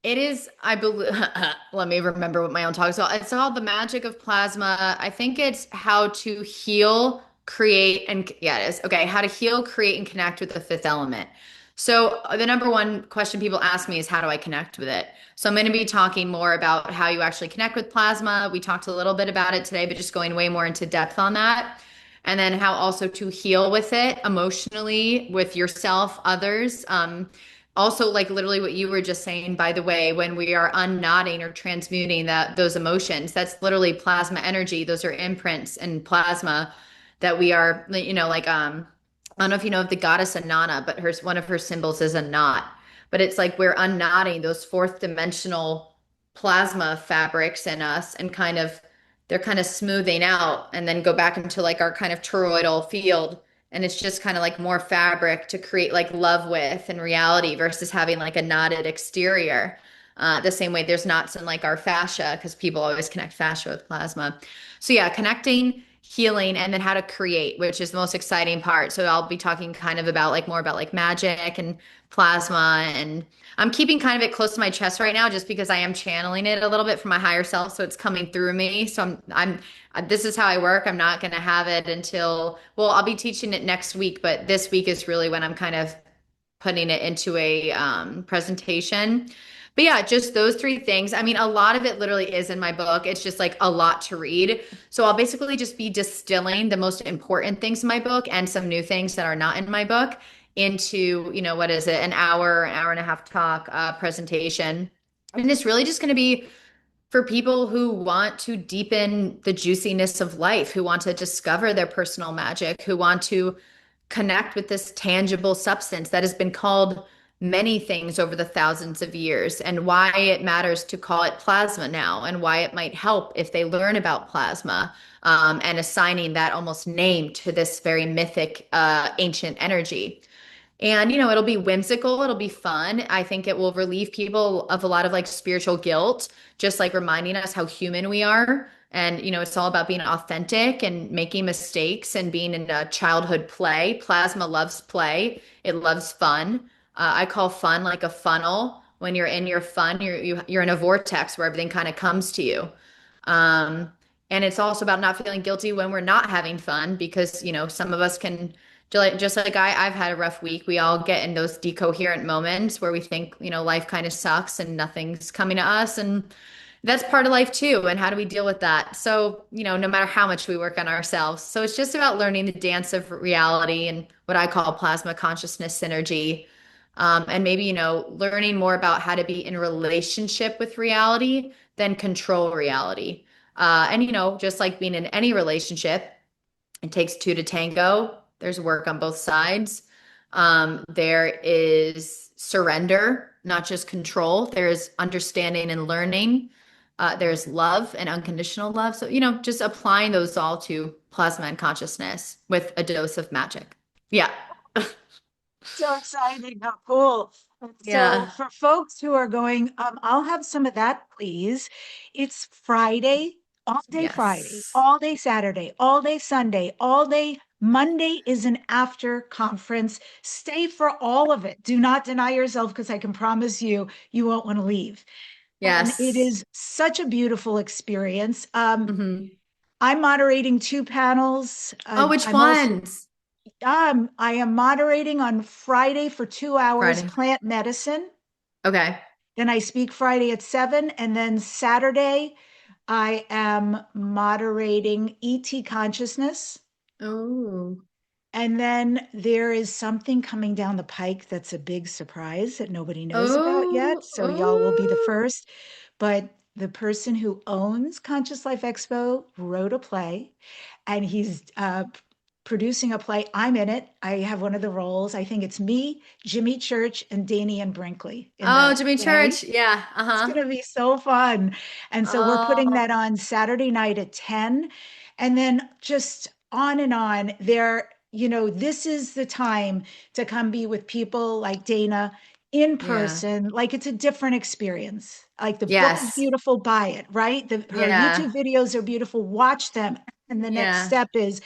it is, I believe, let me remember what my own talk is called. It's called The Magic of Plasma. I think it's how to heal, create, and yeah, it is. Okay, how to heal, create, and connect with the fifth element. So the number one question people ask me is how do I connect with it? So I'm going to be talking more about how you actually connect with plasma. We talked a little bit about it today, but just going way more into depth on that. And then how also to heal with it emotionally, with yourself, others. Also, like literally what you were just saying, by the way, when we are unknotting or transmuting those emotions, that's literally plasma energy. Those are imprints in plasma that we are, like I don't know if you know of the goddess Anana, but one of her symbols is a knot. But it's like we're unknotting those fourth dimensional plasma fabrics in us and they're kind of smoothing out and then go back into like our kind of toroidal field, and it's just kind of like more fabric to create like love with and reality versus having like a knotted exterior. The same way there's knots in like our fascia because people always connect fascia with plasma. So yeah, connecting, healing, and then how to create, which is the most exciting part. So I'll be talking kind of about like more about like magic and plasma, and I'm keeping kind of it close to my chest right now just because I am channeling it a little bit from my higher self, so it's coming through me. So this is how I work. I'm not going to have it until, well, I'll be teaching it next week, but this week is really when I'm kind of putting it into a presentation. But yeah, just those three things. I mean, a lot of it literally is in my book. It's just like a lot to read. So I'll basically just be distilling the most important things in my book and some new things that are not in my book into, what is it, an hour and a half talk presentation. And it's really just going to be for people who want to deepen the juiciness of life, who want to discover their personal magic, who want to connect with this tangible substance that has been called many things over the thousands of years, and why it matters to call it plasma now, and why it might help if they learn about plasma, and assigning that almost name to this very mythic, ancient energy. And, it'll be whimsical, it'll be fun. I think it will relieve people of a lot of like spiritual guilt, just like reminding us how human we are. And, it's all about being authentic and making mistakes and being in a childhood play. Plasma loves play. It loves fun. I call fun like a funnel. When you're in your fun, you're in a vortex where everything kind of comes to you. Um, and it's also about not feeling guilty when we're not having fun because, some of us can, just like I've had a rough week. We all get in those decoherent moments where we think, life kind of sucks and nothing's coming to us. And that's part of life too. And how do we deal with that? So, no matter how much we work on ourselves. So it's just about learning the dance of reality and what I call plasma consciousness synergy. And maybe, learning more about how to be in relationship with reality than control reality. And, just like being in any relationship, it takes two to tango. There's work on both sides. There is surrender, not just control. There's understanding and learning. There's love and unconditional love. So, just applying those all to plasma and consciousness with a dose of magic. Yeah. So exciting. How cool. So Yeah. for folks who are going, I'll have some of that, please. It's Friday, Yes. all day Saturday, all day Sunday, all day Monday is an after conference. Stay for all of it. Do not deny yourself because I can promise you, you won't want to leave. And it Yes. is such a beautiful experience. Hmm. I'm moderating two panels. Oh, which I'm also ones? I am moderating on Friday for 2 hours, Friday. plant medicine. Okay. Then I speak Friday at 7. And then Saturday, I am moderating ET consciousness. Oh. And then there is something coming down the pike that's a big surprise that nobody knows about yet. Oh. So y'all will be the Oh. first. But the person who owns Conscious Life Expo wrote a play and he's producing a play. I'm in it. I have one of the roles. I think it's me, Jimmy Church, and Danian Brinkley in Oh, the Jimmy play. Church. Yeah. It's Uh-huh. going to be so fun. And so we're putting Oh. that on Saturday night at 10. And then just on and on. This is the time to come be with people like Dana in Yeah. person. Like it's a different experience. Like the book is Yes. beautiful, buy it, right? Her Yeah. YouTube videos are beautiful, watch them. And the next Yeah. step is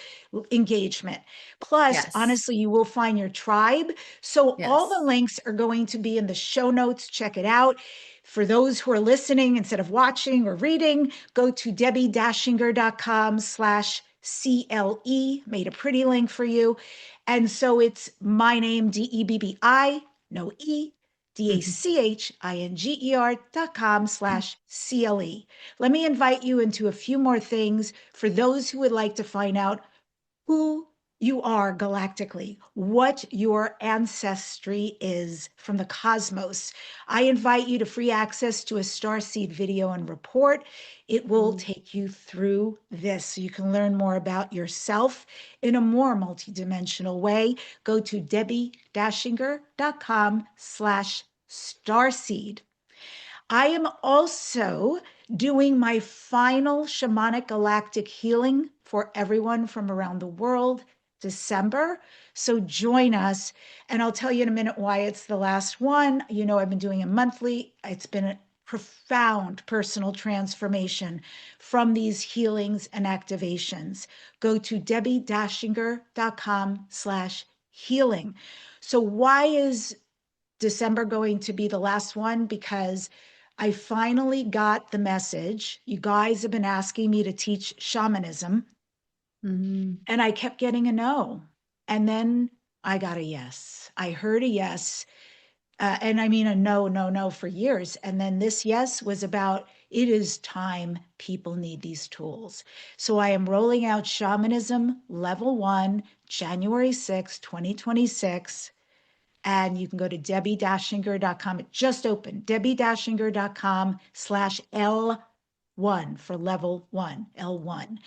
engagement. Plus, Yes. honestly, you will find your tribe. So all the Yes. links are going to be in the show notes. Check it out. For those who are listening instead of watching or reading, go to debbidachinger.com/CLE, made a pretty link for you. And so it's my name, Debbi, no E, DACHINGER.com/CLE. Let me invite you into a few more things for those who would like to find out who you are galactically, what your ancestry is from the cosmos. I invite you to free access to a Starseed video and report. It will Mhm. take you through this so you can learn more about yourself in a more multidimensional way. Go to debbidachinger.com/starseed. I am also doing my final shamanic galactic healing for everyone from around the world, December. So join us. And I'll tell you in a minute why it's the last one. I've been doing it monthly. It's been a profound personal transformation from these healings and activations. Go to debbidachinger.com/healing. So why is December going to be the last one? Because I finally got the message. You guys have been asking me to teach shamanism, Mhm. and I kept getting a no. And then I got a yes. I heard a yes. And I mean a no, no, no for years. And then this yes was about it is time people need these tools. So I am rolling out shamanism level 1, January 6, 2026. And you can go to debbidachinger.com. It just opened, debbidachinger.com/L1 for level 1, L1.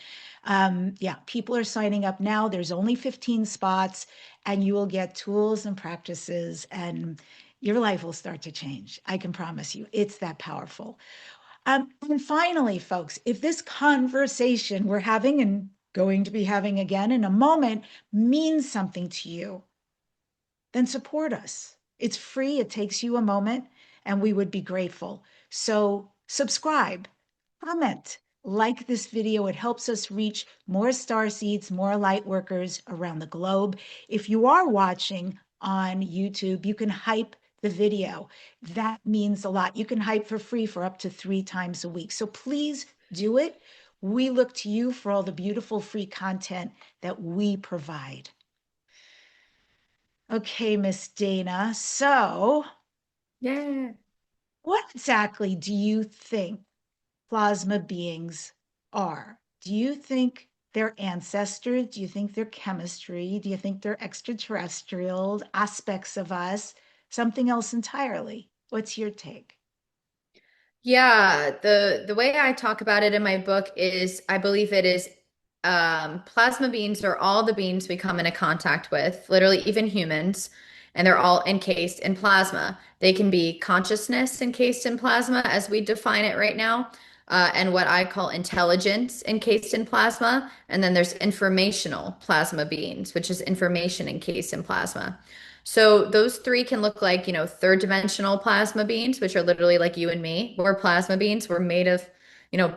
Yeah, people are signing up now. There's only 15 spots, and you will get tools and practices, and your life will start to change. I can promise you, it's that powerful. And finally, folks, if this conversation we're having and going to be having again in a moment means something to you, then support us. It's free, it takes you a moment, and we would be grateful. So subscribe, comment, like this video. It helps us reach more star seeds, more light workers around the globe. If you are watching on YouTube, you can hype the video. That means a lot. You can hype for free for up to 3 times a week. So please do it. We look to you for all the beautiful free content that we provide. Okay, Miss Dana. So, Yeah. what exactly do you think plasma beings are? Do you think they're ancestors? Do you think they're chemistry? Do you think they're extraterrestrial aspects of us? Something else entirely? What's your take? Yeah, the way I talk about it in my book is I believe it is plasma beings are all the beings we come into contact with, literally even humans, and they're all encased in plasma. They can be consciousness encased in plasma as we define it right now, and what I call intelligence encased in plasma. And then there's informational plasma beings, which is information encased in plasma. So those three can look like, third dimensional plasma beings, which are literally like you and me. We're plasma beings. We're made of,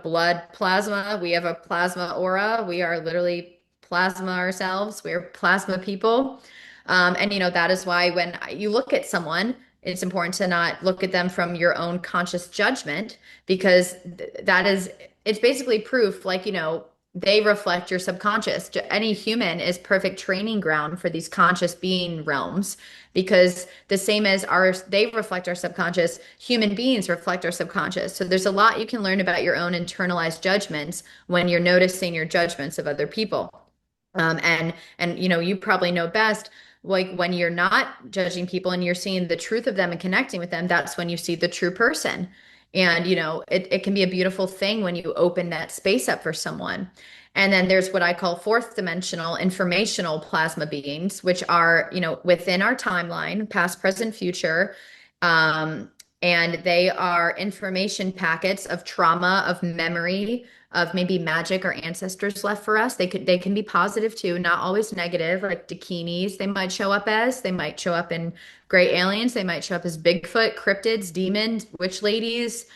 blood plasma. We have a plasma aura. We are literally plasma ourselves. We're plasma people. And, that is why when you look at someone, it's important to not look at them from your own conscious judgment, because it's basically proof, like, they reflect your subconscious. Any human is perfect training ground for these conscious being realms, because the same as they reflect our subconscious, human beings reflect our subconscious. So there's a lot you can learn about your own internalized judgments when you're noticing your judgments of other people. And you probably know best, like when you're not judging people and you're seeing the truth of them and connecting with them, that's when you see the true person. And it can be a beautiful thing when you open that space up for someone. And then there's what I call fourth dimensional informational plasma beings, which are, within our timeline, past, present, future. Um, and they are information packets of trauma, of memory, of maybe magic our ancestors left for us. They can be positive too, not always negative, like Dakinis they might show up as. They might show up in gray aliens, they might show up as Bigfoot, cryptids, demons, witch ladies,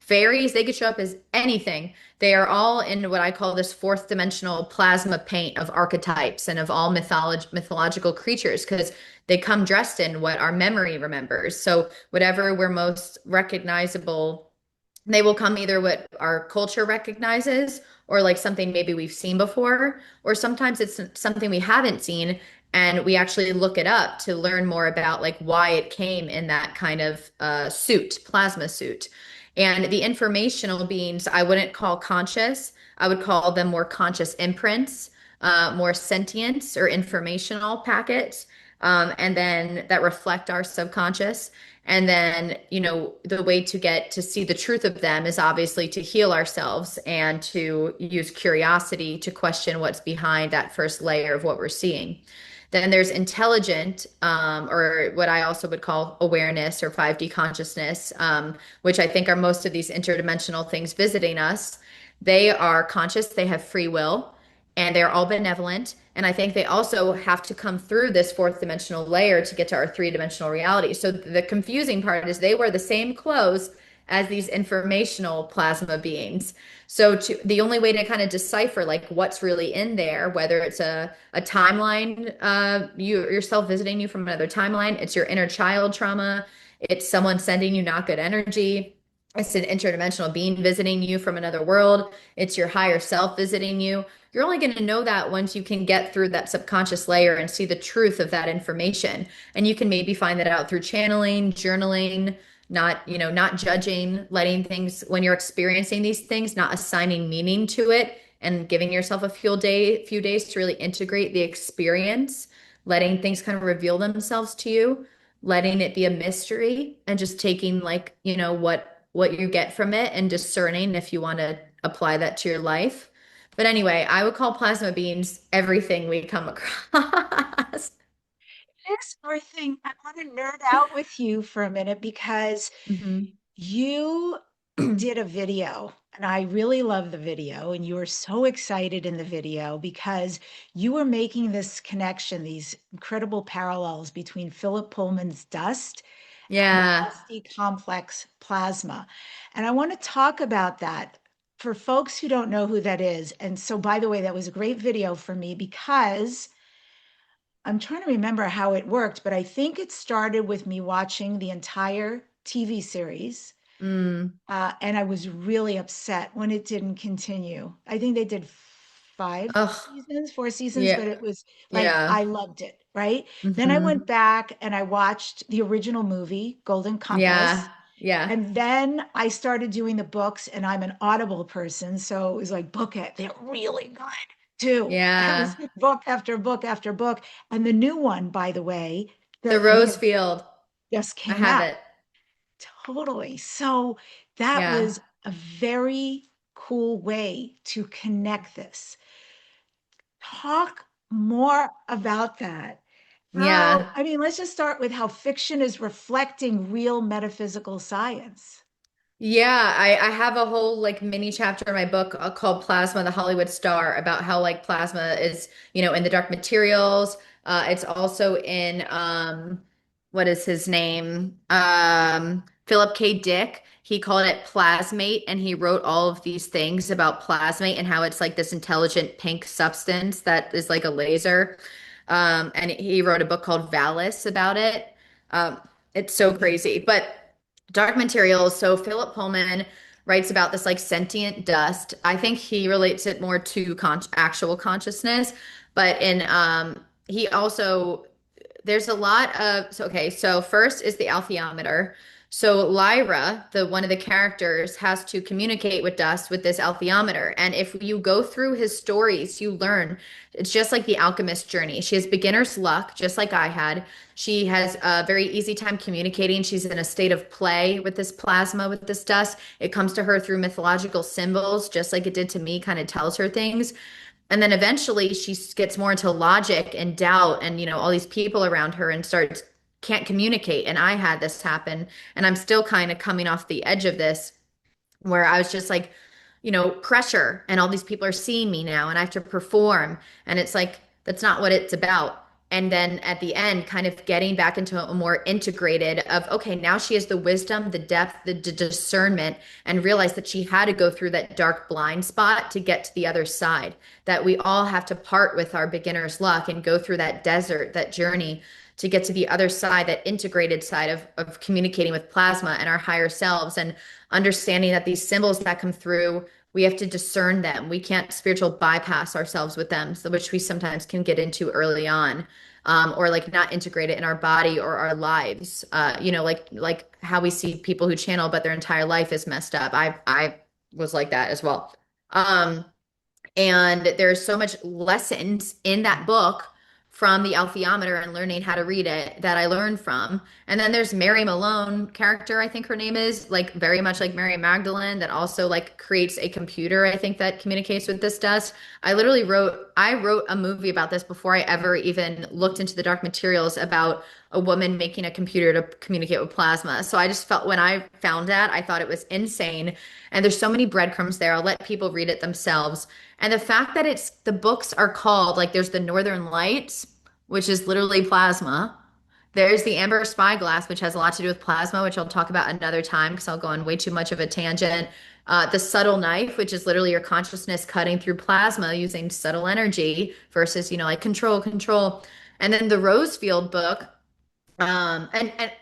fairies. They could show up as anything. They are all in what I call this fourth dimensional plasma paint of archetypes and of all mythological creatures, because they come dressed in what our memory remembers. So whatever we're most recognizable, they will come either what our culture recognizes, or like something maybe we've seen before, or sometimes it's something we haven't seen and we actually look it up to learn more about like why it came in that kind of suit, plasma suit. And the informational beings, I wouldn't call conscious. I would call them more conscious imprints, more sentience or informational packets, and then that reflect our subconscious. And then, the way to get to see the truth of them is obviously to heal ourselves and to use curiosity to question what's behind that first layer of what we're seeing. Then there's intelligent, or what I also would call awareness or 5D consciousness, which I think are most of these interdimensional things visiting us. They are conscious, they have free will, and they're all benevolent. And I think they also have to come through this fourth dimensional layer to get to our three-dimensional reality. So the confusing part is they wear the same clothes as these informational plasma beings. So the only way to kind of decipher like what's really in there, whether it's a timeline, yourself visiting you from another timeline, it's your inner child trauma, it's someone sending you not good energy, it's an interdimensional being visiting you from another world, it's your higher self visiting you. You're only going to know that once you can get through that subconscious layer and see the truth of that information. And you can maybe find that out through channeling, journaling, not judging, letting things, when you're experiencing these things, not assigning meaning to it, and giving yourself a few days to really integrate the experience, letting things kind of reveal themselves to you, letting it be a mystery, and just taking like, what you get from it and discerning if you want to apply that to your life. But anyway, I would call plasma beings everything we come across. This poor thing, I want to nerd out with you for a minute because Mhm. you did a video and I really love the video. And you were so excited in the video because you were making this connection, these incredible parallels between Philip Pullman's dust and the Yeah. dusty complex plasma. And I want to talk about that for folks who don't know who that is, and so by the way, that was a great video for me because I'm trying to remember how it worked, but I think it started with me watching the entire TV series. Mm. And I was really upset when it didn't continue. I think they did five Oh, seasons, 4 seasons, yeah. but it was like Yeah. I loved it, right? Then I went Hmm. back and I watched the original movie, Golden Compass. Yeah. Yeah. And then I started doing the books, and I'm an Audible person. So it was like, book it. They're really good too. And it was Yeah. book after book after book. And the new one, by the way, The I think rose it field. just I came have out. it. Totally. So that Yeah. was a very cool way to connect this. Talk more about that. How, Yeah. I mean, let's just start with how fiction is reflecting real metaphysical science. Yeah, I have a whole like mini chapter in my book called Plasma, the Hollywood Star, about how like plasma is, in the dark materials. It's also in what is his name? Philip K. Dick. He called it plasmate, and he wrote all of these things about plasmate and how it's like this intelligent pink substance that is like a laser. And he wrote a book called Valis about it. It's so crazy, but. Dark materials. So Philip Pullman writes about this like sentient dust. I think he relates it more to actual consciousness, but in he also there's a lot of so first is the altheometer. So Lyra, the one of the characters, has to communicate with dust with this altheometer. And if you go through his stories, you learn it's just like the alchemist journey. She has beginner's luck, just like I had. She has a very easy time communicating. She's in a state of play with this plasma, with this dust. It comes to her through mythological symbols, just like it did to me, kind of tells her things. And then eventually she gets more into logic and doubt and, all these people around her and starts can't communicate. And I had this happen, and I'm still kind of coming off the edge of this where I was just like, pressure and all these people are seeing me now and I have to perform. And it's like, that's not what it's about. And then at the end, kind of getting back into a more integrated of, okay, now she has the wisdom, the depth, the discernment, and realize that she had to go through that dark blind spot to get to the other side. That we all have to part with our beginner's luck and go through that desert, that journey to get to the other side, that integrated side of communicating with plasma and our higher selves and understanding that these symbols that come through, we have to discern them. We can't spiritual bypass ourselves with them, so which we sometimes can get into early on, or like not integrate it in our body or our lives. Like how we see people who channel, but their entire life is messed up. I was like that as well. Um, and there's so much lessons in that book from the altheometer and learning how to read it that I learned from. And then there's Mary Malone character, I think her name is, like very much like Mary Magdalene, that also like creates a computer, I think, that communicates with this dust. I wrote a movie about this before I ever even looked into the dark materials about a woman making a computer to communicate with plasma. So I just felt when I found that, I thought it was insane. And there's so many breadcrumbs there. I'll let people read it themselves. And the fact that the books are called, like there's the Northern Lights, which is literally plasma. There's the Amber Spyglass, which has a lot to do with plasma, which I'll talk about another time because I'll go on way too much of a tangent. The Subtle Knife, which is literally your consciousness cutting through plasma using subtle energy versus, like control, control. And then the Rosefield book, and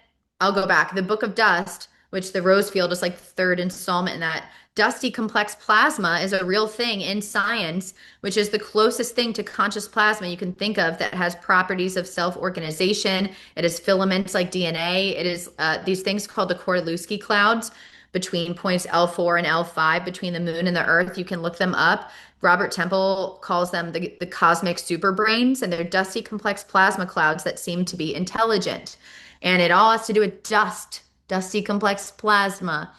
I'll go back. The Book of Dust, which the Rosefield is like the third installment in that. Dusty complex plasma is a real thing in science, which is the closest thing to conscious plasma you can think of that has properties of self-organization. It is filaments like DNA. It is these things called the Korolewski clouds between points L4 and L5 between the moon and the earth. You can look them up. Robert Temple calls them the cosmic superbrains, and they're dusty complex plasma clouds that seem to be intelligent. And it all has to do with dust, dusty complex plasma.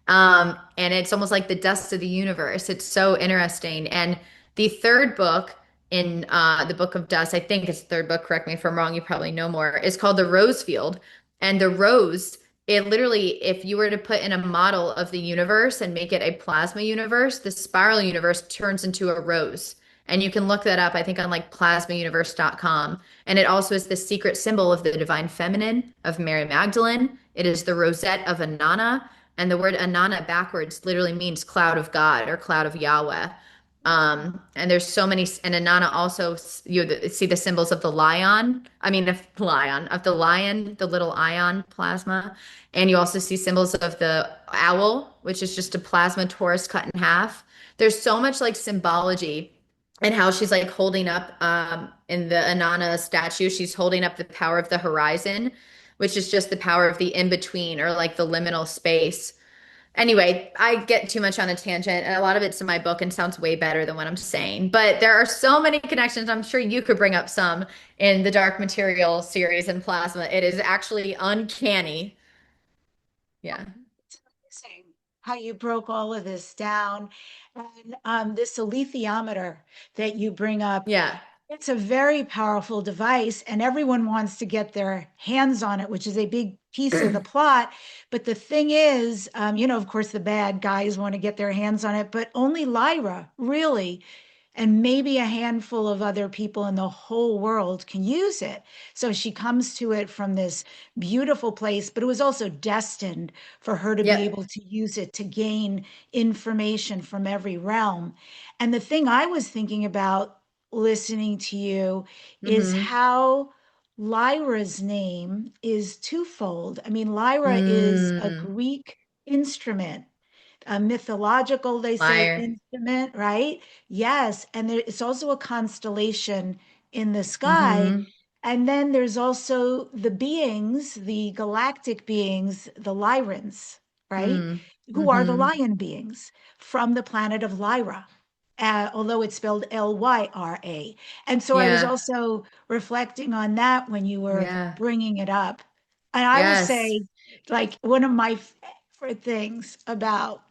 And it's almost like the dust of the universe. It's so interesting. And the third book in the Book of Dust, I think it's the third book, correct me if I'm wrong, you probably know more, is called The Rosefield. And the rose, it literally, if you were to put in a model of the universe and make it a plasma universe, the spiral universe turns into a rose. And you can look that up, I think, on like plasmauniverse.com. And it also is the secret symbol of the divine feminine of Mary Magdalene. It is the rosette of Inanna. And the word Anana backwards literally means cloud of God or cloud of Yahweh. And there's so many, and Anana also, you see the symbols of the lion. I mean, of the lion, the little ion plasma. And you also see symbols of the owl, which is just a plasma torus cut in half. There's so much like symbology and how she's like holding up in the Anana statue, she's holding up the power of the horizon, which is just the power of the in between or like the liminal space. Anyway, I get too much on a tangent, and a lot of it's in my book and sounds way better than what I'm saying. But there are so many connections. I'm sure you could bring up some in the Dark Material series and Plasma. It is actually uncanny. Yeah. It's amazing how you broke all of this down. And this alethiometer that you bring up, Yeah. it's a very powerful device, and everyone wants to get their hands on it, which is a big piece of the plot. But the thing is, of course, the bad guys want to get their hands on it, but only Lyra really and maybe a handful of other people in the whole world can use it. So she comes to it from this beautiful place, but it was also destined for her to be Yep. able to use it to gain information from every realm. And the thing I was thinking about listening to you is Mm-hmm. how Lyra's name is twofold. I mean, Lyra is a Mm. Greek instrument, a mythological, they say, Liar. instrument, right? Yes. And it's also a constellation in the sky. Mm-hmm. And then there's also the beings, the galactic beings, the Lyrans, right? Mm. Who are the Mm-hmm. lion beings from the planet of Lyra, although it's spelled Lyra. And so I was Yeah. also reflecting on that when you were Yeah. bringing it up. And I will Yes. say, like, one of my favorite things about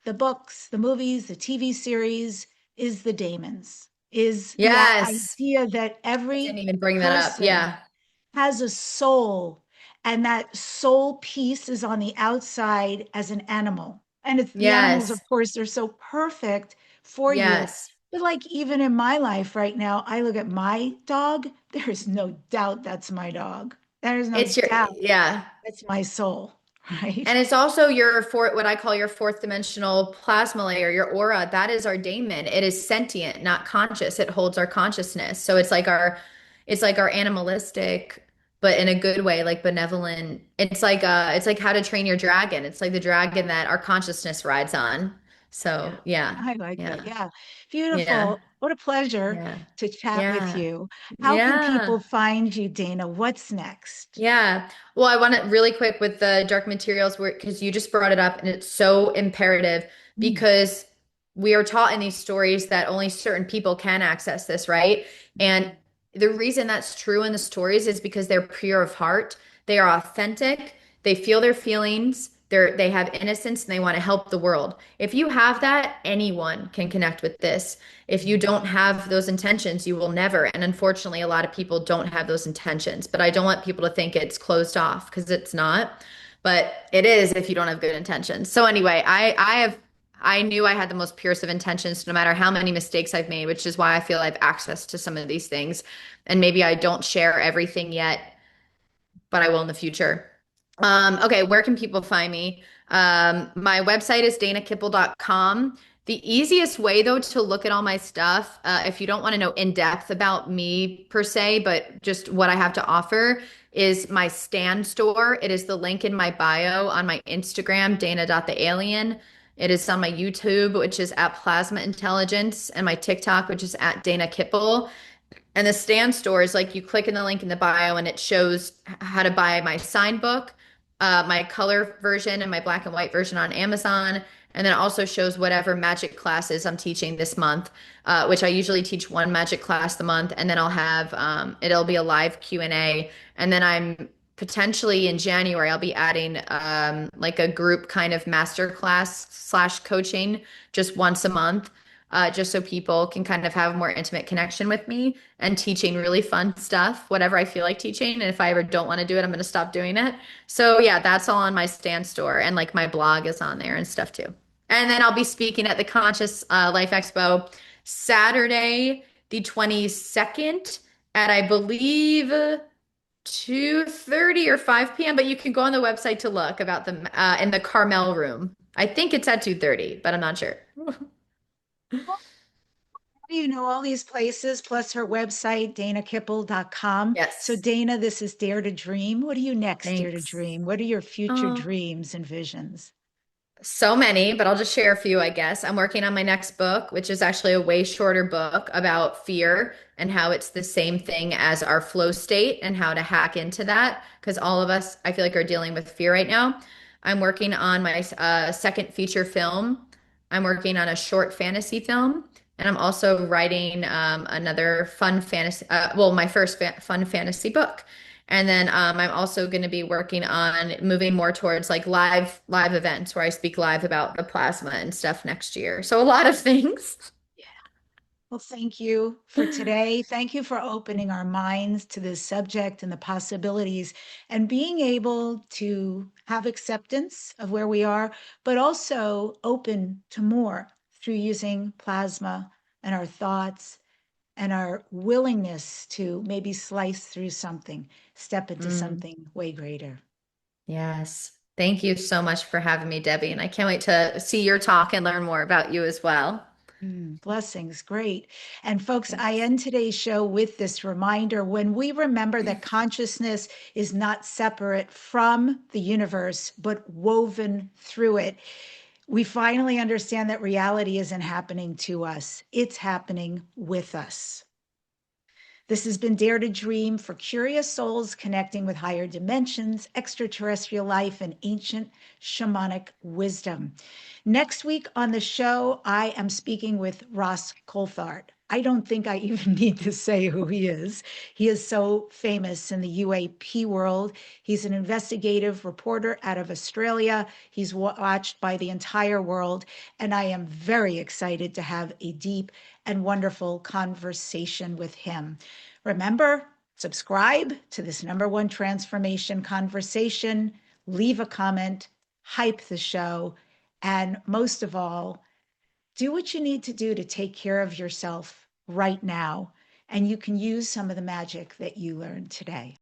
the books, the movies, the TV series is the daemons, is that Yes. idea that I didn't every even bring that up. person Yeah. has a soul, and that soul piece is on the outside as an animal. And it's the animals, of Yes. course, they're so perfect for you. Yes. But like even in my life right now, I look at my dog, there's no doubt that's my dog. There's no It's your, doubt yeah. that's my soul, right? And it's also your fourth, what I call your fourth dimensional plasma layer, your aura. That is our daemon. It is sentient, not conscious. It holds our consciousness. So it's like our animalistic, but in a good way, like benevolent. It's like how to train your dragon. It's like the dragon that our consciousness rides on. Yeah, So yeah, I like that. yeah, Yeah. yeah, Beautiful. What a pleasure yeah, to chat with yeah, you. How can yeah. people find you, Dana? What's next? Yeah. Well, I want to really quick with the dark materials where because you just brought it up and it's so imperative Mm, because we are taught in these stories that only certain people can access this, right? And mhm. the reason that's true in the stories is because they're pure of heart, they are authentic, they feel their feelings, they have innocence and they want to help the world. If you have that, anyone can connect with this. If you don't have those intentions, you will never. And unfortunately, a lot of people don't have those intentions. But I don't want people to think it's closed off because it's not. But it is if you don't have good intentions. So anyway, I knew I had the most purest of intentions no matter how many mistakes I've made, which is why I feel I have access to some of these things. And maybe I don't share everything yet, but I will in the future. Okay, where can people find me? My website is danakippel.com. The easiest way, though, to look at all my stuff, if you don't want to know in depth about me per se, but just what I have to offer, is my stand store. It is the link in my bio on my Instagram, dana.thealien. It is on my YouTube, which is at Plasma Intelligence, and my TikTok, which is at Dana Kippel. And the stand store is like you click in the link in the bio and it shows how to buy my sign book, my color version and my black and white version on Amazon. And then it also shows whatever magic classes I'm teaching this month, which I usually teach one magic class a month. And then I'll have, it'll be a live Q&A. And then I'm potentially in January, I'll be adding like a group kind of master class slash coaching just once a month just so people can kind of have a more intimate connection with me and teaching really fun stuff, whatever I feel like teaching. And if I ever don't want to do it, I'm going to stop doing it. So yeah, that's all on my stand store. And like my blog is on there and stuff too. And then I'll be speaking at the Conscious Life Expo Saturday, the 22nd at I believe 2:30 or 5 p.m., but you can go on the website to look about them in the Carmel room. I think it's at 2:30, but I'm not sure. You know all these places, plus her website, danakippel.com. So, Yes. Dana, this is Dare to Dream. What are you next, Dare to Thanks. Dream? What are your future Oh, dreams and visions? so many, but I'll just share a few, I guess. I'm working on my next book, which is actually a way shorter book about fear and how it's the same thing as our flow state and how to hack into that. Because all of us, I feel like, are dealing with fear right now. I'm working on my second feature film. I'm working on a short fantasy film. And I'm also writing another fun fantasy, well, my first fun fantasy book. And then I'm also going to be working on moving more towards like live events where I speak live about the plasma and stuff next year. So a lot of things. Well, thank you for today. Thank you for opening our minds to this subject and the possibilities and being able to have acceptance of where we are, but also open to more through using plasma and our thoughts and our willingness to maybe slice through something, step into Mm, something way greater. yes. Thank you so much for having me, Debbie. And I can't wait to see your talk and learn more about you as well. Blessings, great. And folks, I Thanks. end today's show with this reminder when we remember that consciousness is not separate from the universe, but woven through it, we finally understand that reality isn't happening to us, it's happening with us. This has been Dare to Dream for curious souls connecting with higher dimensions, extraterrestrial life, and ancient shamanic wisdom. Next week on the show, I am speaking with Ross Coulthard. I don't think I even need to say who he is. He is so famous in the UAP world. He's an investigative reporter out of Australia. He's watched by the entire world. And I am very excited to have a deep and wonderful conversation with him. Remember, subscribe to this number one transformation conversation, leave a comment, hype the show, and most of all, do what you need to do to take care of yourself right now. And you can use some of the magic that you learned today.